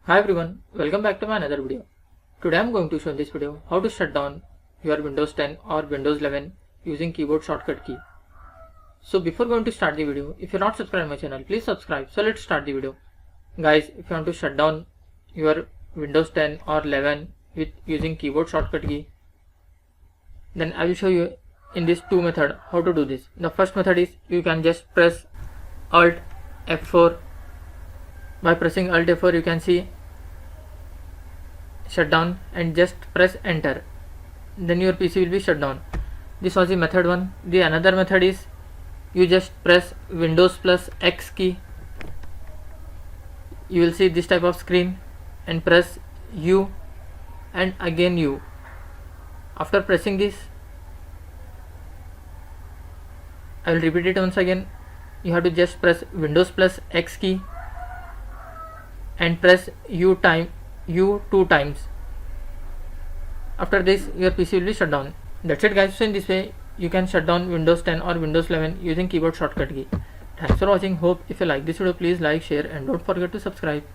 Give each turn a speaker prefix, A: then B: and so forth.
A: Hi everyone, welcome back to my another video. Today I am going to show in this video how to shut down your Windows 10 or Windows 11 using keyboard shortcut key. So before going to start the video, if you are not subscribed to my channel, please subscribe. So let's start the video. Guys, if you want to shut down your Windows 10 or 11 with using keyboard shortcut key, then I will show you in this two method how to do this. The first method is you can just press Alt F4. By pressing Alt F4 you can see shutdown and just press enter, then your PC will be shut down. This was the method 1. The another method is you just press Windows plus X key. You will see this type of screen and press U and again U. After pressing this, I will repeat it once again. You have to just press Windows plus X key and press U two times. After this, your PC will be shut down. That's it guys. So in this way you can shut down Windows 10 or Windows 11 using keyboard shortcut key. Thanks for watching. Hope if you like this video, please like, share and don't forget to subscribe.